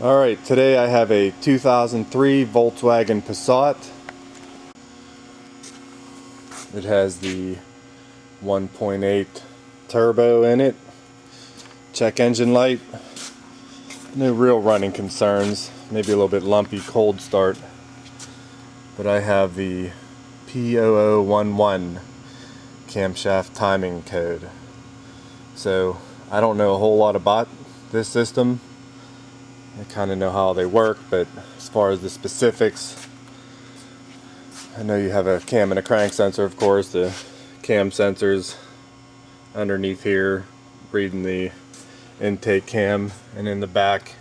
Alright, today I have a 2003 Volkswagen Passat. It has the 1.8 turbo in it. Check engine light. No real running concerns. Maybe a little bit lumpy cold start. But I have the P0011 camshaft timing code. So I don't know a whole lot about this system. I kind of know how they work, but as far as the specifics, I know you have a cam and a crank sensor, of course. The cam sensor's underneath here, reading the intake cam, and in the back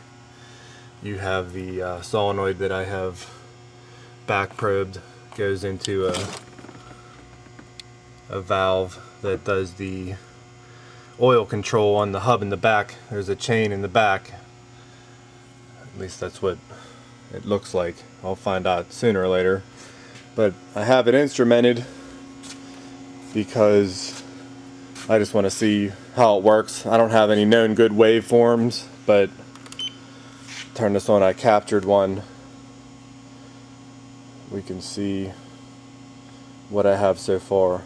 you have the solenoid that I have back probed. Goes into a valve that does the oil control on the hub in the back. There's a chain in the back. At least that's what it looks like. I'll find out sooner or later. But I have it instrumented because I just want to see how it works. I don't have any known good waveforms, but turn this on. I captured one. We can see what I have so far.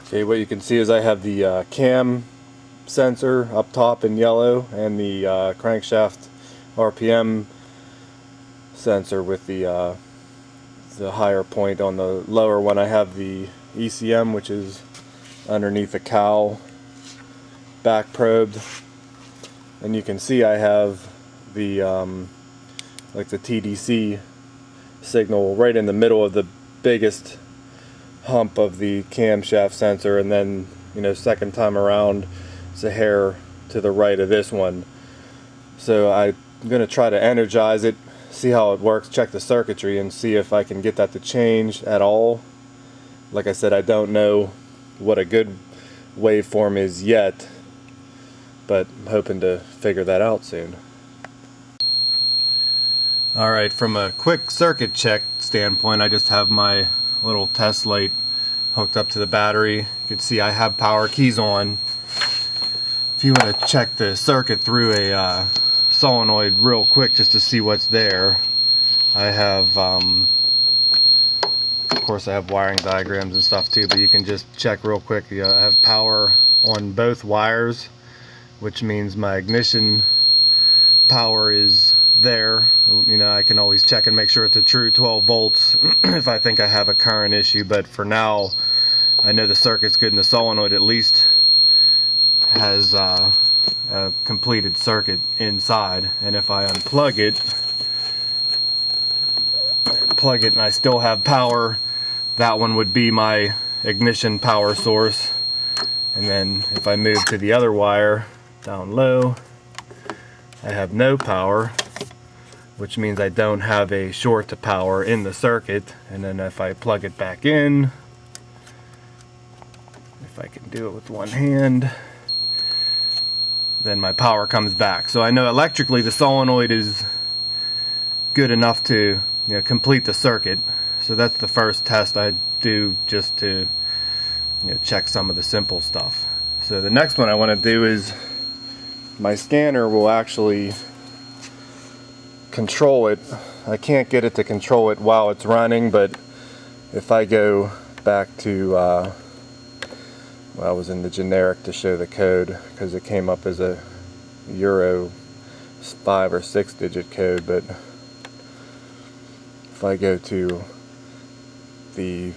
Okay, what you can see is I have the cam sensor up top in yellow and the crankshaft RPM sensor with the higher point. On the lower one I have the ECM, which is underneath the cowl, back probed, and you can see I have the like the TDC signal right in the middle of the biggest hump of the camshaft sensor, and then, you know, second time around it's a hair to the right of this one. So I'm going to try to energize it, see how it works, check the circuitry, and see if I can get that to change at all. Like I said, I don't know what a good waveform is yet, but I'm hoping to figure that out soon. Alright, from a quick circuit check standpoint, I just have my little test light hooked up to the battery. You can see I have power keys on. If you want to check the circuit through a solenoid real quick just to see what's there, I have of course I have wiring diagrams and stuff too, but you can just check real quick. I have power on both wires, which means my ignition power is there. You know, I can always check and make sure it's a true 12 volts if I think I have a current issue, but for now I know the circuit's good, and the solenoid at least has a completed circuit inside. And if I unplug it, plug it, and I still have power, that one would be my ignition power source. And then if I move to the other wire down low, I have no power, which means I don't have a short to power in the circuit. And then if I plug it back in, if I can do it with one hand, then my power comes back. So I know electrically the solenoid is good enough to, you know, complete the circuit. So that's the first test I do, just to, you know, check some of the simple stuff. So the next one I want to do is, my scanner will actually control it. I can't get it to control it while it's running, but if I go back to well, I was in the generic to show the code because it came up as a Euro 5 or 6 digit code, but if I go to the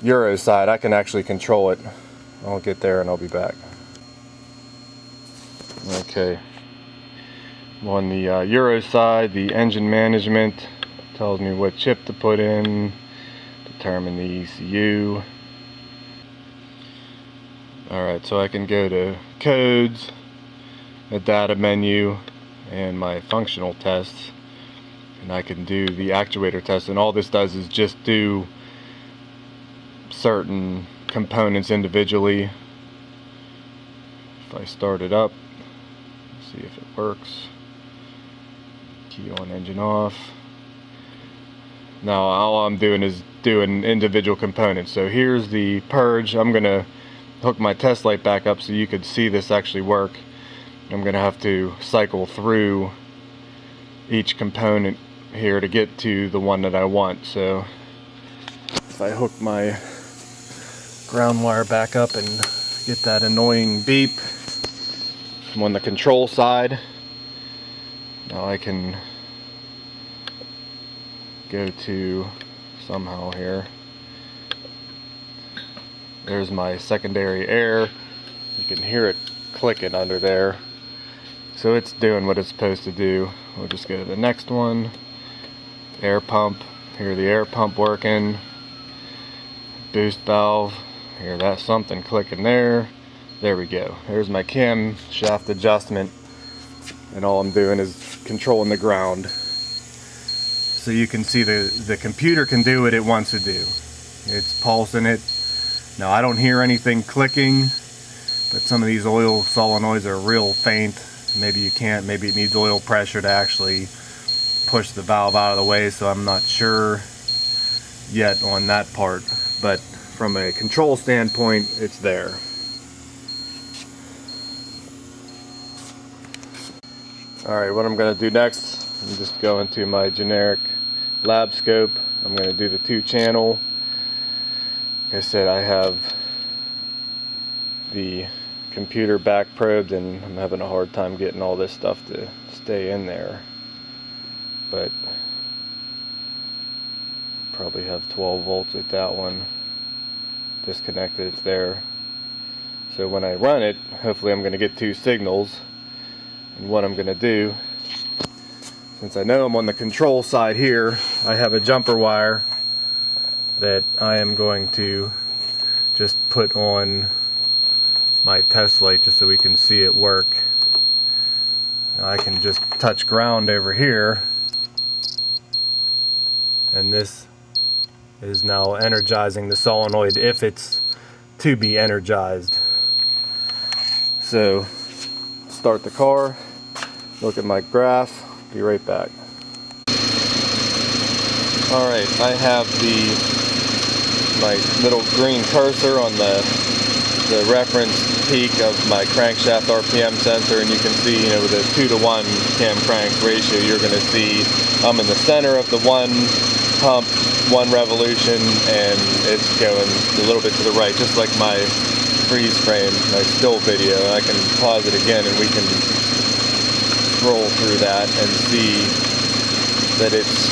Euro side, I can actually control it. I'll get there and I'll be back. Okay, on the Euro side, the engine management tells me what chip to put in, determine the ECU. Alright, so I can go to codes, the data menu, and my functional tests, and I can do the actuator test. And all this does is just do certain components individually. If I start it up, see if it works. Key on, engine off. Now all I'm doing is doing individual components. So here's the purge. I'm going to hook my test light back up so you could see this actually work. I'm going to have to cycle through each component here to get to the one that I want. So if I hook my ground wire back up and get that annoying beep, I'm on the control side. Now I can go to somehow here. There's my secondary air. You can hear it clicking under there. So it's doing what it's supposed to do. We'll just go to the next one. Air pump. Hear the air pump working. Boost valve. Hear that something clicking there. There we go. There's my camshaft adjustment. And all I'm doing is controlling the ground. So you can see the computer can do what it wants to do. It's pulsing it. Now I don't hear anything clicking, but some of these oil solenoids are real faint. Maybe you can't, maybe it needs oil pressure to actually push the valve out of the way, so I'm not sure yet on that part. But from a control standpoint, it's there. Alright, what I'm going to do next, I'm just going to my generic lab scope. I'm going to do the 2-channel. Like I said, I have the computer back probed and I'm having a hard time getting all this stuff to stay in there. But probably have 12 volts at that one. Disconnected, it's there. So when I run it, hopefully I'm going to get 2 signals. And what I'm going to do, since I know I'm on the control side here, I have a jumper wire that I am going to just put on my test light just so we can see it work. Now I can just touch ground over here, and this is now energizing the solenoid if it's to be energized. So start the car, look at my graph, be right back. Alright, I have my little green cursor on the reference peak of my crankshaft RPM sensor, and you can see, you know, with a 2-to-1 cam crank ratio, you're going to see I'm in the center of the one pump, 1 revolution, and it's going a little bit to the right, just like my freeze frame, my still video. I can pause it again and we can scroll through that and see that it's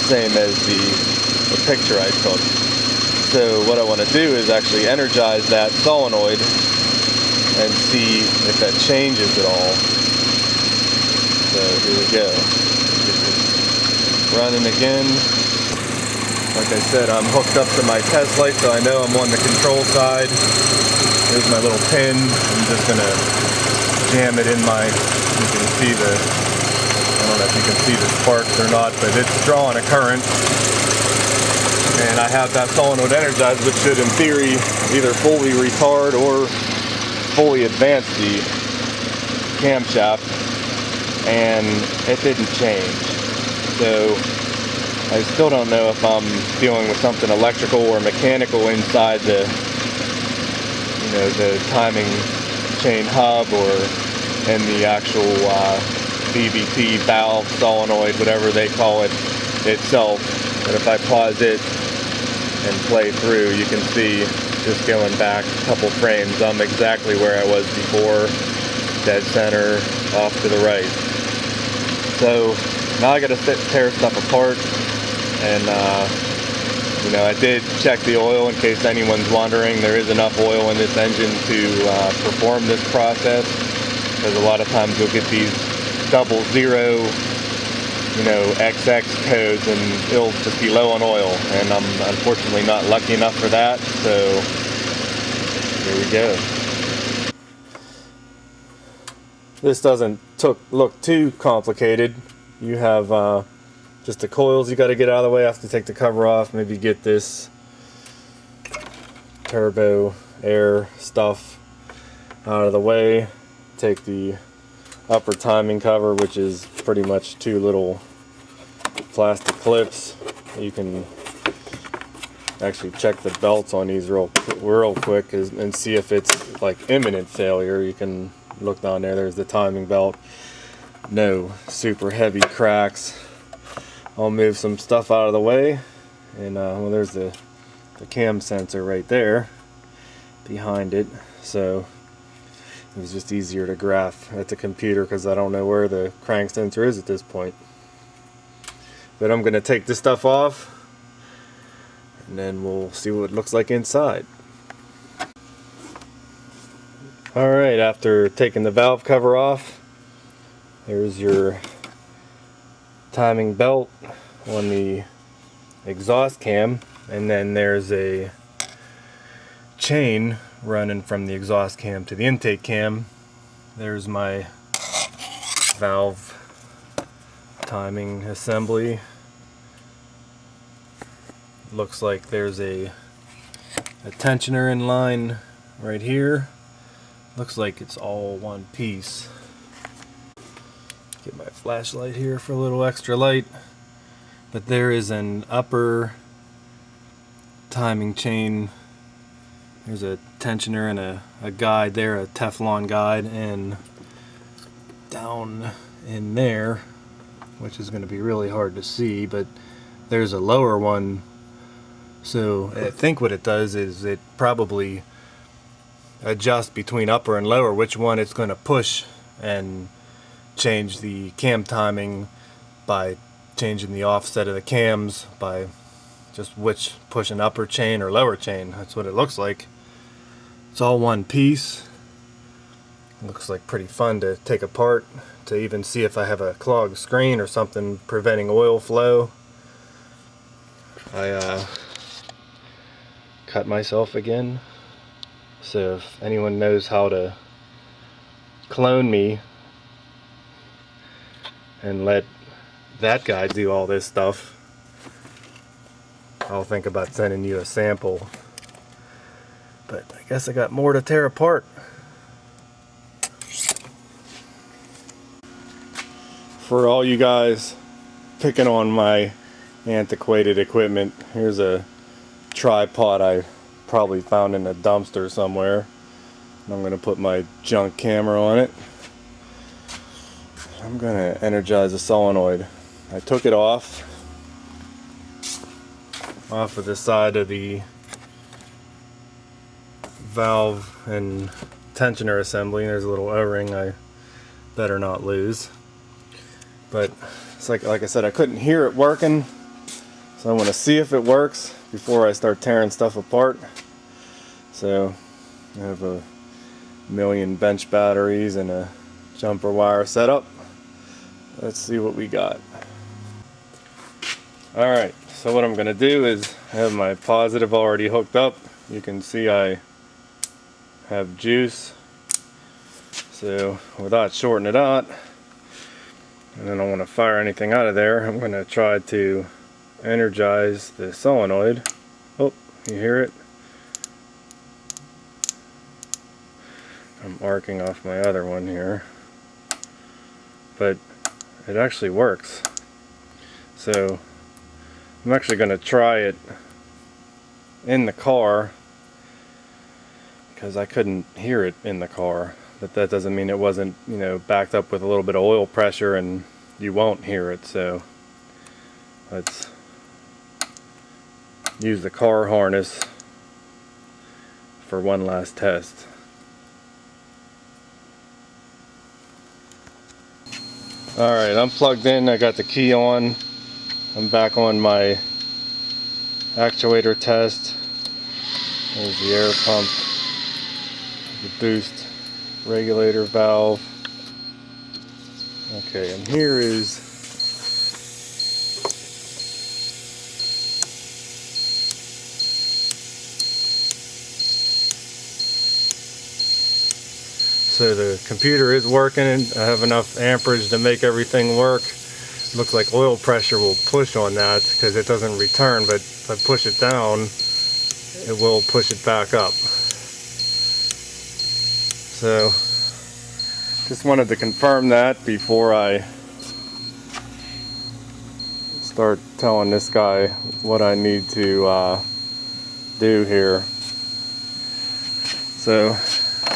same as the picture I took. So what I want to do is actually energize that solenoid and see if that changes at all. So here we go. Running again. Like I said, I'm hooked up to my test light, so I know I'm on the control side. Here's my little pin. I'm just going to jam it in my, you can see I don't know if you can see the sparks or not, but it's drawing a current. And I have that solenoid energized, which should, in theory, either fully retard or fully advance the camshaft, and it didn't change. So I still don't know if I'm dealing with something electrical or mechanical inside the timing chain hub or in the actual VVT valve, solenoid, whatever they call it itself. But if I pause it and play through, you can see, just going back a couple frames, I'm exactly where I was before, dead center, off to the right. So now I got to tear stuff apart, and I did check the oil in case anyone's wondering. There is enough oil in this engine to perform this process, because a lot of times you'll get these 00, XX codes, and it'll just be low on oil, and I'm unfortunately not lucky enough for that, so here we go. This doesn't look too complicated. You have just the coils you got to get out of the way. I have to take the cover off, maybe get this turbo air stuff out of the way, take the upper timing cover, which is pretty much 2 little plastic clips. You can actually check the belts on these real quick and see if it's like imminent failure. You can look down there, there's the timing belt. no super heavy cracks. I'll move some stuff out of the way, and well, there's the cam sensor right there behind it, so it was just easier to graph at the computer because I don't know where the crank sensor is at this point. But I'm going to take this stuff off, and then we'll see what it looks like inside. Alright, after taking the valve cover off, there's your timing belt on the exhaust cam, and then there's a chain running from the exhaust cam to the intake cam. There's my valve timing assembly. Looks like there's a tensioner in line right here. Looks like it's all one piece. Get my flashlight here for a little extra light. But there is an upper timing chain. There's a tensioner and a guide there, a Teflon guide, and down in there, which is going to be really hard to see, but there's a lower one. So I think what it does is it probably adjusts between upper and lower which one it's going to push, and change the cam timing by changing the offset of the cams by just which push an upper chain or lower chain. That's what it looks like. It's all one piece. It looks like pretty fun to take apart, to even see if I have a clogged screen or something preventing oil flow. I cut myself again, so if anyone knows how to clone me and let that guy do all this stuff, I'll think about sending you a sample. But I guess I got more to tear apart. For all you guys picking on my antiquated equipment, here's a tripod I probably found in a dumpster somewhere. I'm going to put my junk camera on it. I'm going to energize the solenoid. I took it off of the side of the valve and tensioner assembly. There's a little O-ring I better not lose. But it's like I said, I couldn't hear it working, so I want to see if it works before I start tearing stuff apart. So I have a million bench batteries and a jumper wire setup. Let's see what we got. Alright, so what I'm going to do is I have my positive already hooked up. You can see I have juice. So without shorting it out, and I don't want to fire anything out of there, I'm going to try to energize the solenoid. Oh, you hear it? I'm arcing off my other one here. But it actually works. So I'm actually going to try it in the car, because I couldn't hear it in the car. But that doesn't mean it wasn't, you know, backed up with a little bit of oil pressure and you won't hear it. So let's use the car harness for one last test. Alright, I'm plugged in, I got the key on. I'm back on my actuator test. There's the air pump, the boost regulator valve. Okay, and here is so the computer is working. I have enough amperage to make everything work. Looks like oil pressure will push on that because it doesn't return, but if I push it down, it will push it back up. So just wanted to confirm that before I start telling this guy what I need to do here. So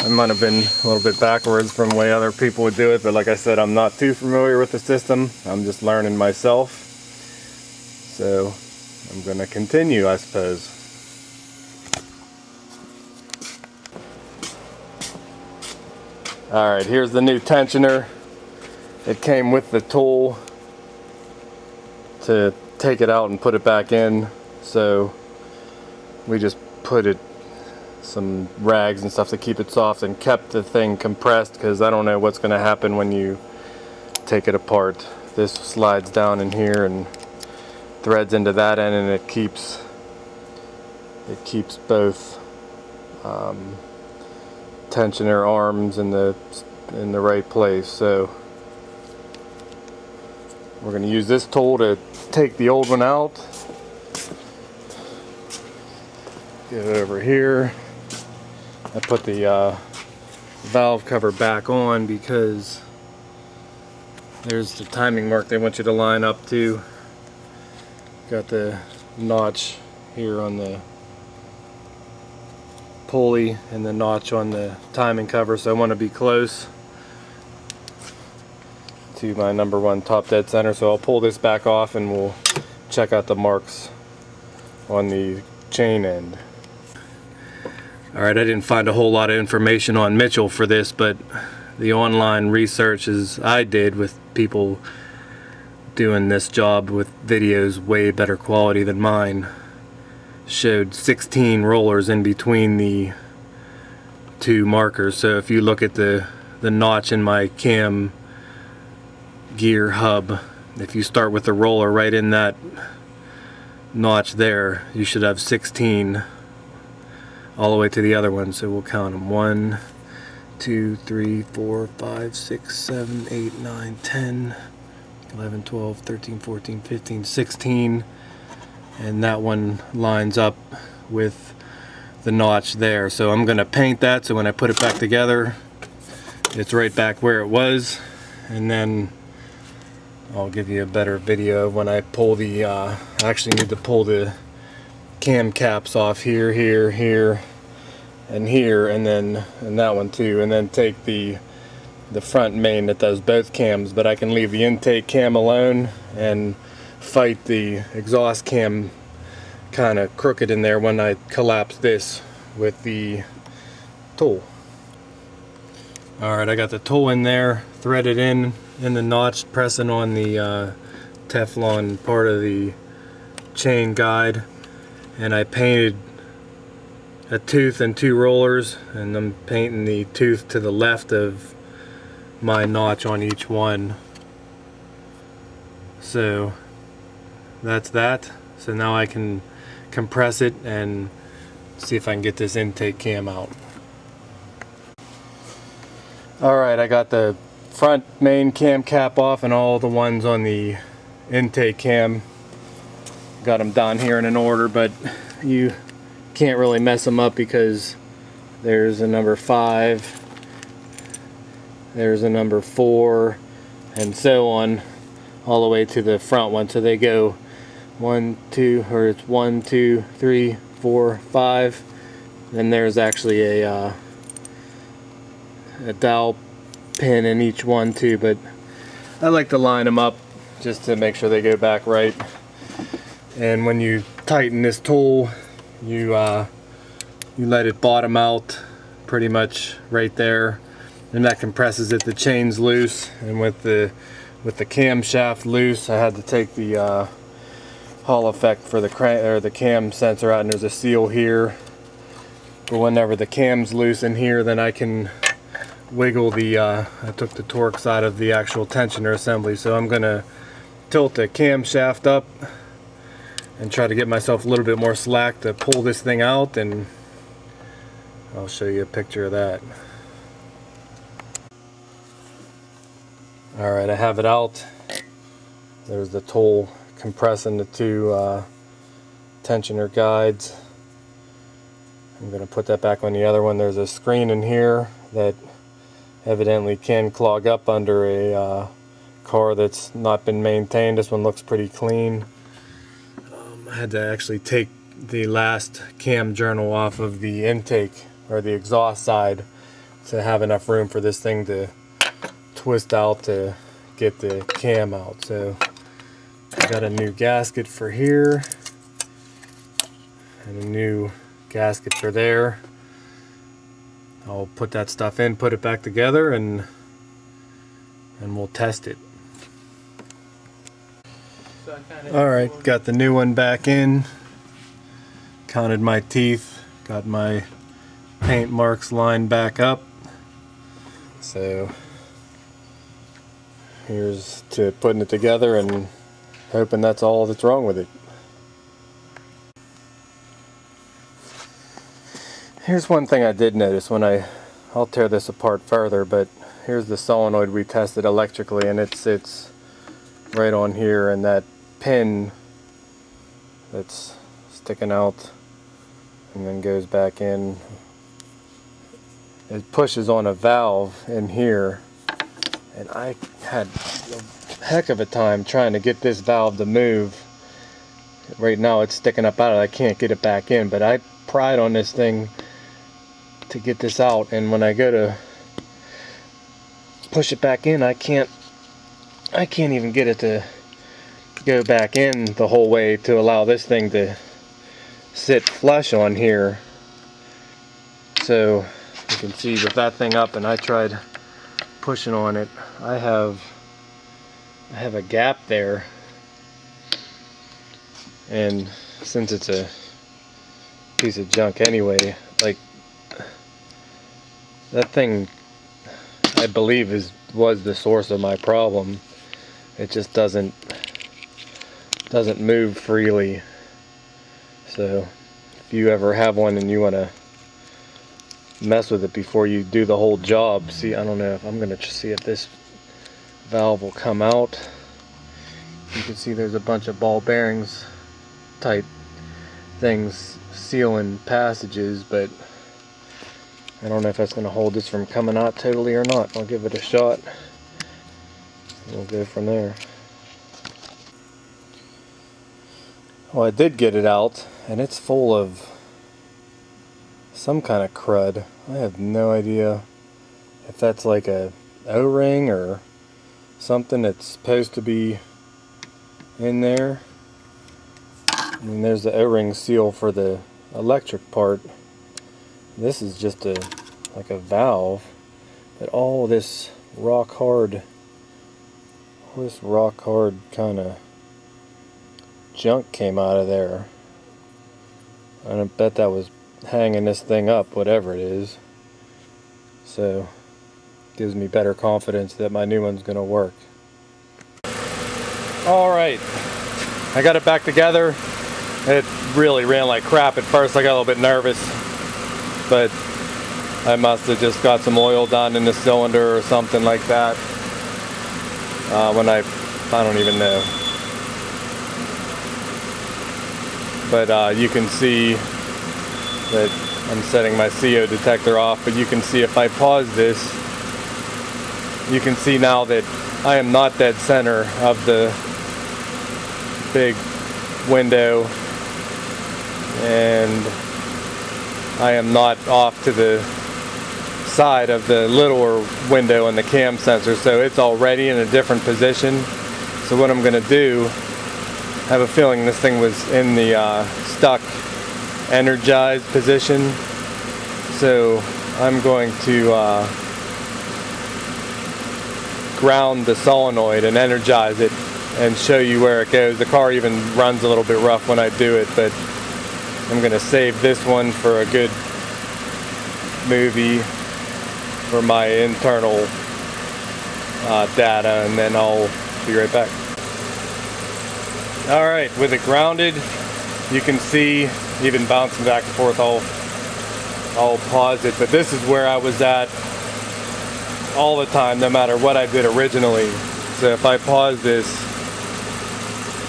I might have been a little bit backwards from the way other people would do it, but like I said, I'm not too familiar with the system. I'm just learning myself. So I'm going to continue, I suppose. Alright, here's the new tensioner. It came with the tool to take it out and put it back in, so we just put it some rags and stuff to keep it soft and kept the thing compressed, because I don't know what's going to happen when you take it apart. This slides down in here and threads into that end, and it keeps both tensioner arms in the right place. So we're going to use this tool to take the old one out. Get it over here. I put the valve cover back on because there's the timing mark they want you to line up to. Got the notch here on the pulley and the notch on the timing cover, so I want to be close to my number one top dead center. So I'll pull this back off and we'll check out the marks on the chain end. Alright, I didn't find a whole lot of information on Mitchell for this, but the online researches I did with people doing this job with videos way better quality than mine showed 16 rollers in between the two markers. So if you look at the notch in my cam gear hub, if you start with the roller right in that notch there, you should have 16 all the way to the other one. So we'll count them: 1, 2, 3, 4, 5, 6, 7, 8, 9, 10, 11, 12, 13, 14, 15, 16. And that one lines up with the notch there. So I'm going to paint that so when I put it back together, it's right back where it was. And then I'll give you a better video of when I pull the, I actually need to pull the cam caps off here, here, here, and here, and then and that one too, and then take the front main that does both cams. But I can leave the intake cam alone and fight the exhaust cam kind of crooked in there when I collapse this with the tool. Alright, I got the tool in there, threaded in the notch, pressing on the Teflon part of the chain guide, and I painted a tooth and 2 rollers, and I'm painting the tooth to the left of my notch on each one. So that's that. So now I can compress it and see if I can get this intake cam out. Alright, I got the front main cam cap off and all the ones on the intake cam. Got them down here in an order, but you can't really mess them up because there's a number 5, there's a number 4, and so on, all the way to the front one. So they go 1, 2, or it's 1, 2, 3, 4, 5. Then there's actually a dowel pin in each one too, but I like to line them up just to make sure they go back right. And when you tighten this tool, you let it bottom out pretty much right there, and that compresses it. The chain's loose, and with the camshaft loose, I had to take the Hall effect for the cam sensor out, and there's a seal here. But whenever the cam's loose in here, then I can wiggle the I took the Torx out of the actual tensioner assembly. So I'm gonna tilt the camshaft up and try to get myself a little bit more slack to pull this thing out, and I'll show you a picture of that. Alright, I have it out. There's the tool compressing the 2 tensioner guides. I'm going to put that back on the other one. There's a screen in here that evidently can clog up under a car that's not been maintained. This one looks pretty clean. I had to actually take the last cam journal off of the intake or the exhaust side to have enough room for this thing to twist out to get the cam out. So I got a new gasket for here and a new gasket for there. I'll put that stuff in, put it back together, and we'll test it. Alright, got the new one back in, counted my teeth, got my paint marks lined back up. So here's to putting it together and hoping that's all that's wrong with it. Here's one thing I did notice when I'll tear this apart further, but here's the solenoid we tested electrically, and it sits right on here, and that pin that's sticking out and then goes back in, it pushes on a valve in here, and I had a heck of a time trying to get this valve to move. Right now it's sticking up out of it, I can't get it back in, but I pried on this thing to get this out, and when I go to push it back in, I can't even get it to go back in the whole way to allow this thing to sit flush on here. So you can see with that thing up, and I tried pushing on it, I have a gap there, and since it's a piece of junk anyway, like that thing, I believe was the source of my problem. It just doesn't move freely. So if you ever have one and you want to mess with it before you do the whole job, see, I don't know if I'm going to see if this valve will come out. You can see there's a bunch of ball bearings type things sealing passages, but I don't know if that's going to hold this from coming out totally or not. I'll give it a shot. We'll go from there. Well, I did get it out, and it's full of some kind of crud. I have no idea if that's like a O-ring or something that's supposed to be in there. I mean, there's the O-ring seal for the electric part. This is just like a valve, but all this rock hard kind of junk came out of there. And I bet that was hanging this thing up, whatever it is. So gives me better confidence that my new one's gonna work. Alright, I got it back together. It really ran like crap at first. I got a little bit nervous, but I must have just got some oil down in the cylinder or something like that. I don't even know. But you can see that I'm setting my CO detector off, but you can see if I pause this, you can see now that I am not dead center of the big window, and I am not off to the side of the littler window in the cam sensor, so it's already in a different position. So what I'm going to do, I have a feeling this thing was in the stuck energized position, so I'm going to ground the solenoid and energize it and show you where it goes. The car even runs a little bit rough when I do it, but I'm going to save this one for a good movie for my internal data, and then I'll be right back. Alright, with it grounded, you can see, even bouncing back and forth, I'll pause it, but this is where I was at all the time, no matter what I did originally. So if I pause this,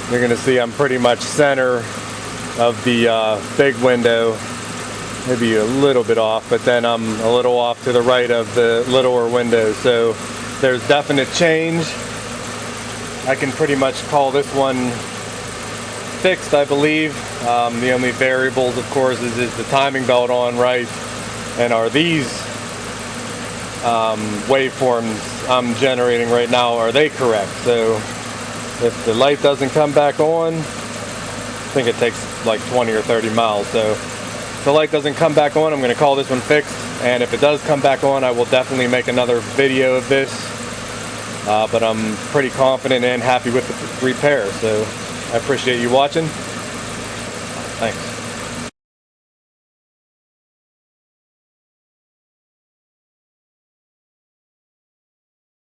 you're going to see I'm pretty much center of the big window, maybe a little bit off, but then I'm a little off to the right of the littler window. So there's definite change. I can pretty much call this one fixed, I believe. The only variables, of course, is the timing belt on right, and are these waveforms I'm generating right now, are they correct? So if the light doesn't come back on, I think it takes like 20 or 30 miles. So if the light doesn't come back on, I'm going to call this one fixed. And if it does come back on, I will definitely make another video of this. But I'm pretty confident and happy with the repair. So I appreciate you watching. Thanks.